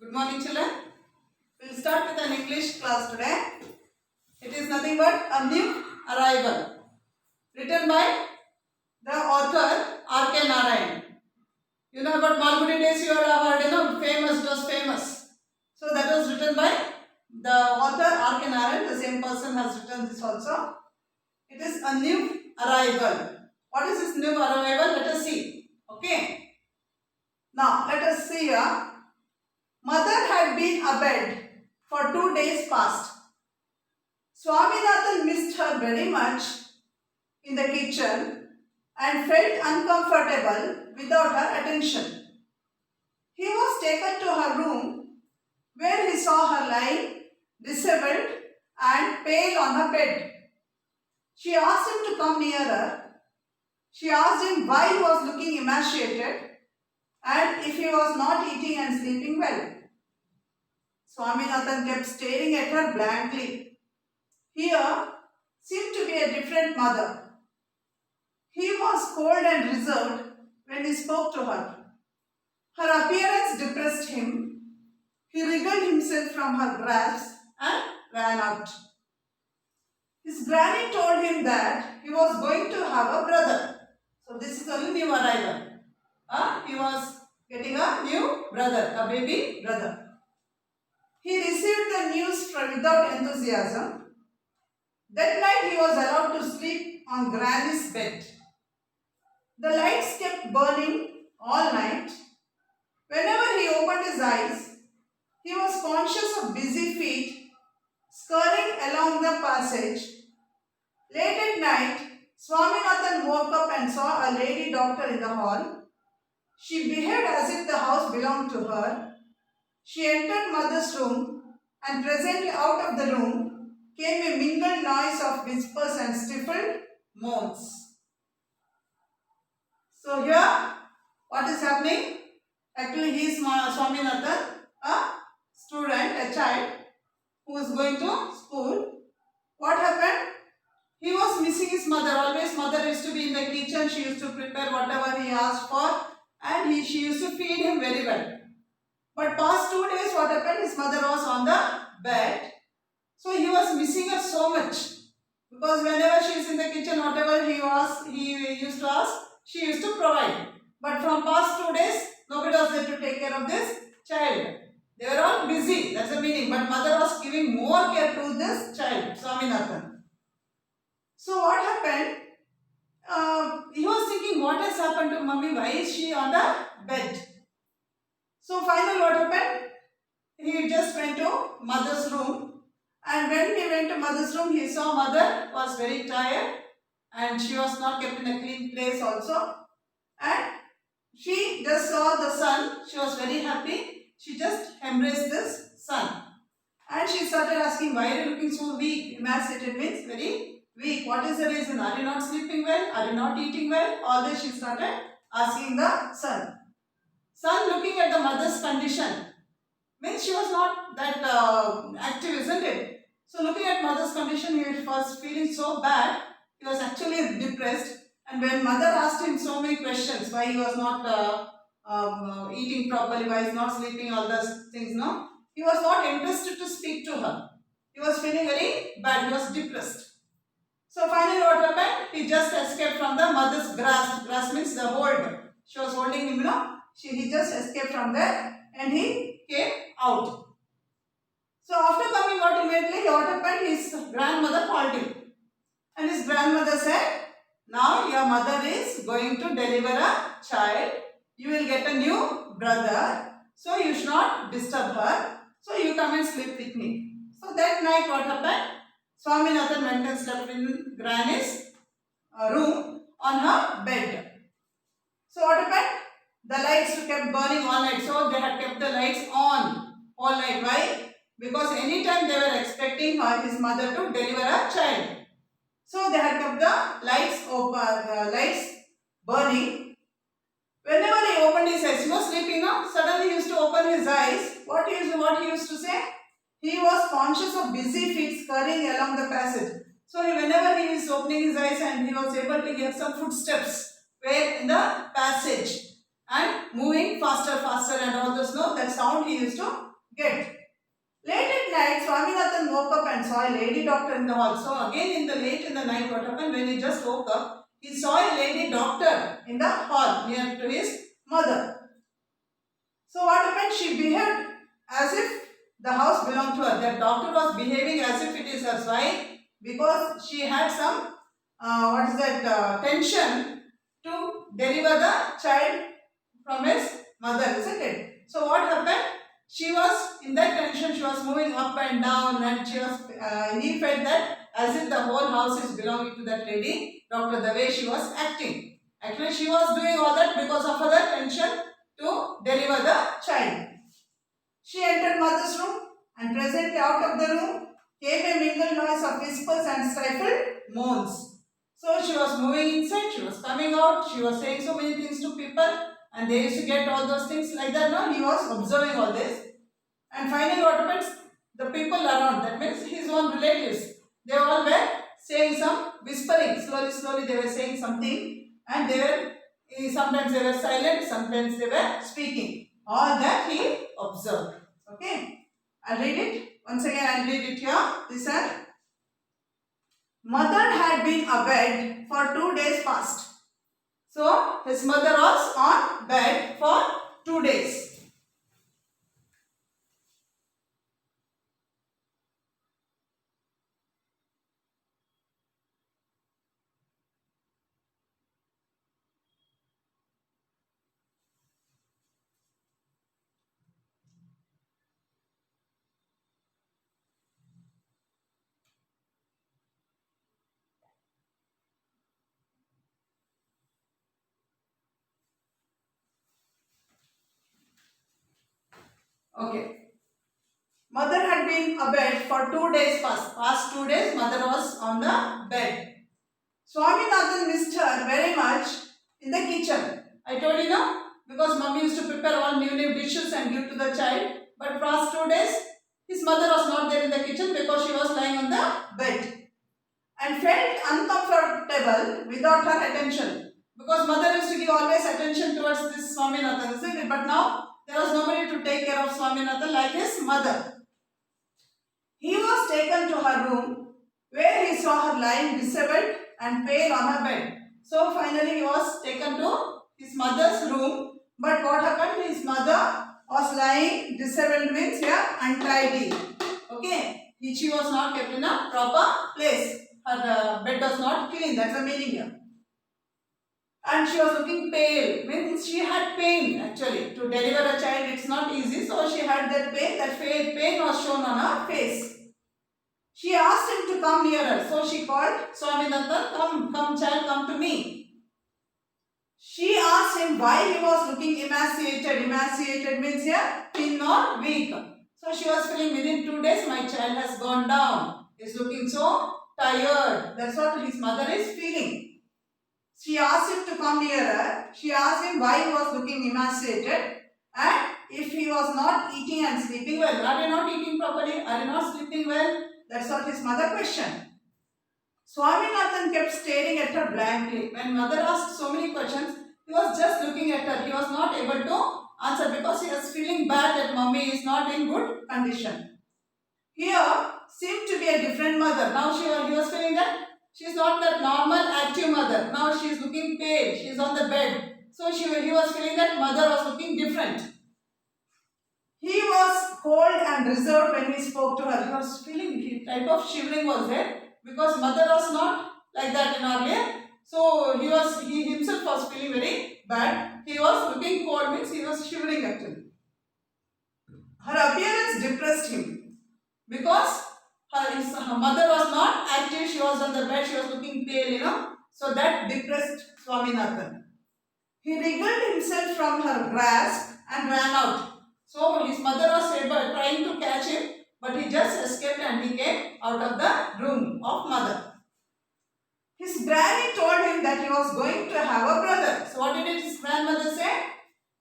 Good morning, children. We'll start with an English class today. It is nothing but a new arrival, written by the author R.K. Narayan. You know about Malgudi days, you have heard, famous was famous. So that was written by the author R.K. Narayan. The same person has written this also. It is a new arrival. What is this new arrival? Let us see. Okay. Now let us see here. Mother had been abed for 2 days past. Swaminathan missed her very much in the kitchen and felt uncomfortable without her attention. He was taken to her room where he saw her lying disheveled and pale on her bed. She asked him to come nearer. She asked him why he was looking emaciated and if he was not eating and sleeping well. Swaminathan kept staring at her blankly. Here seemed to be a different mother. He was cold and reserved when he spoke to her. Her appearance depressed him. He wriggled himself from her grasp and ran out. His granny told him that he was going to have a brother. So this is only new arrival. He was getting a new brother, a baby brother. He received the news without enthusiasm. That night he was allowed to sleep on Granny's bed. The lights kept burning all night. Whenever he opened his eyes, he was conscious of busy feet scurrying along the passage. Late at night, Swaminathan woke up and saw a lady doctor in the hall. She behaved as if the house belonged to her. She entered mother's room and presently out of the room came a mingled noise of whispers and stifled moans. So here, what is happening? Actually, he is Swaminathan, a student, a child who is going to school. What happened? He was missing his mother. Always mother used to be in the kitchen. She used to prepare whatever he asked for and she used to feed him very well. But past 2 days, what happened? His mother was on the bed. So he was missing her so much. Because whenever she is in the kitchen, whatever he used to ask, she used to provide. But from past 2 days, nobody was there to take care of this child. They were all busy, that's the meaning. But mother was giving more care to this child, Swaminathan. So what happened? He was thinking, what has happened to mummy? Why is she on the bed? So finally what happened? He just went to mother's room, and when he went to mother's room, he saw mother was very tired and she was not kept in a clean place also, and she just saw the sun. She was very happy. She just embraced this sun and she started asking, why are you looking so weak? Emaciated means very weak. What is the reason? Are you not sleeping well? Are you not eating well? All this she started asking the sun. Sun, looking at the mother's condition, means she was not that active, isn't it? So looking at mother's condition, he was feeling so bad. He was actually depressed. And when mother asked him so many questions, why he was not eating properly, why he is not sleeping, all those things, no? He was not interested to speak to her. He was feeling very bad. He was depressed. So finally what happened? He just escaped from the mother's grasp. Grasp means the hold. She was holding him, he just escaped from there and he came out. So after coming out immediately, what happened? His grandmother called him. And his grandmother said, now your mother is going to deliver a child. You will get a new brother. So you should not disturb her. So you come and sleep with me. So that night what happened? Swaminathan went and slept in Granny's room on her bed. So what happened? The lights kept burning all night. So they had kept the lights on all night. Why? Because anytime they were expecting his mother to deliver a child. So they had kept the lights open, lights burning. Whenever he opened his eyes, he was sleeping now. Suddenly he used to open his eyes. What he used to say? He was conscious of busy feet scurrying along the passage. So whenever he is opening his eyes and he was able to hear some footsteps where in the passage and moving faster and all those, that sound he used to get. Late at night, Swaminathan woke up and saw a lady doctor in the hall. So again in the late in the night, what happened when he just woke up, he saw a lady doctor in the hall near to his mother. So what happened? She behaved as if the house belonged to her. That doctor was behaving as if it is her. Why? Because she had some tension to deliver the child from his mother, isn't it? So what happened? She was in that tension. She was moving up and down, and she was. He felt that as if the whole house is belonging to that lady doctor. The way she was acting. Actually, she was doing all that because of her tension to deliver the child. She entered mother's room, and presently out of the room came a mingled noise of whispers and stifled moans. So she was moving inside, she was coming out, she was saying so many things to people, and they used to get all those things like that. No, he was observing all this. And finally what happens? The people around, that means his own relatives, they all were saying some whispering. Slowly they were saying something, and they were sometimes they were silent, sometimes they were speaking. All that he observed. Okay, I'll read it. Once again, I'll read it here. Listen. Mother had been abed for 2 days past. So, his mother was on bed for 2 days. Okay. Mother had been abed for 2 days past. Past 2 days, mother was on the bed. Swaminathan missed her very much in the kitchen. I told you now, because mommy used to prepare all new dishes and give to the child. But past 2 days, his mother was not there in the kitchen because she was lying on the bed and felt uncomfortable without her attention. Because mother used to give always attention towards this Swaminathan, isn't it? But now there was nobody to take care of Swaminathan like his mother. He was taken to her room where he saw her lying disheveled and pale on her bed. So finally he was taken to his mother's room. But what happened? His mother was lying disheveled, means here untidy. Okay. She was not kept in a proper place. Her bed was not clean. That's the meaning here. And she was looking pale. Means she had pain actually. To deliver a child, it's not easy. So she had that pain. That pain was shown on her face. She asked him to come near her. So she called Swaminathan, come child, come to me. She asked him why he was looking emaciated. Emaciated means here thin or weak. So she was feeling within 2 days my child has gone down. He's looking so tired. That's what his mother is feeling. She asked him to come near her. She asked him why he was looking emaciated and if he was not eating and sleeping well. Are you not eating properly? Are you not sleeping well? That's what his mother questioned. Swaminathan kept staring at her blankly. When mother asked so many questions, he was just looking at her. He was not able to answer because he was feeling bad that mommy is not in good condition. Here seemed to be a different mother. Now he was feeling that she is not that normal active mother. Now she is looking pale. She is on the bed. So he was feeling that mother was looking different. He was cold and reserved when he spoke to her. He was feeling, type of shivering was there because mother was not like that in earlier. So he himself was feeling very bad. He was looking cold, means he was shivering actually. Her appearance depressed him because her mother was not active. She was on the bed. She was looking pale, So that depressed Swaminathan. He wriggled himself from her grasp and ran out. So his mother was trying to catch him, but he just escaped and he came out of the room of mother. His granny told him that he was going to have a brother. So what did his grandmother say?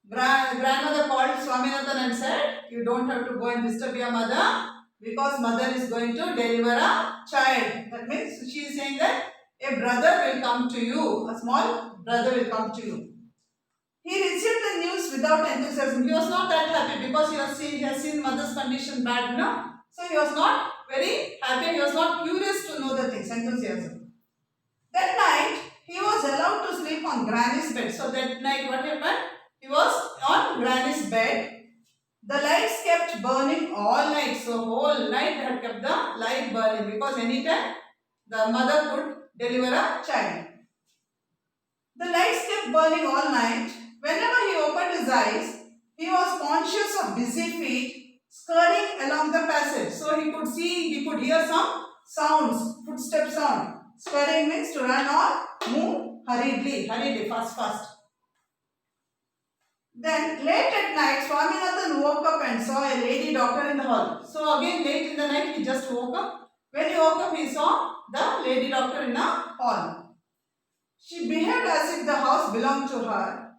Grandmother called Swaminathan and said, you don't have to go and disturb your mother because mother is going to deliver a child. That means she is saying that a brother will come to you, a small brother will come to you. He received the news without enthusiasm. He was not that happy because he has seen mother's condition bad, no? So he was not very happy. He was not curious to know the things, enthusiasm. That night, he was allowed to sleep on Granny's bed. So that night, what happened? He was on Granny's bed. The lights kept burning all night. So whole night they had kept the light burning because anytime the mother could deliver a child. The lights kept burning all night. Whenever he opened his eyes, he was conscious of busy feet scurrying along the passage. So he could see, he could hear some sounds, footstep sound. Scurrying means to run or move hurriedly, fast. Then late at night, Swaminathan woke up and saw a lady doctor in the hall. So again late in the night he just woke up. When he woke up he saw the lady doctor in the hall. She behaved as if the house belonged to her.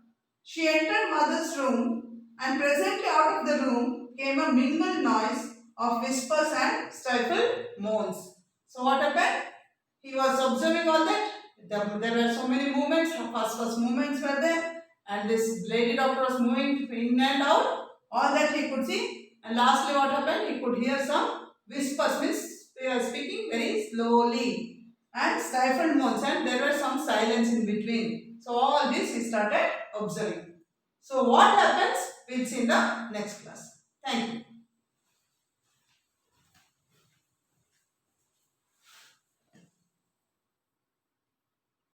She entered mother's room and presently out of the room came a mingled noise of whispers and stifled moans. So what happened? He was observing all that. There were so many movements, fast movements were there, and this lady doctor was moving in and out. All that he could see. And lastly what happened? He could hear some whispers, means they were speaking very slowly, and stifled moans, and there were some silence in between. So all this he started observing. So what happens? We'll see in the next class. Thank you.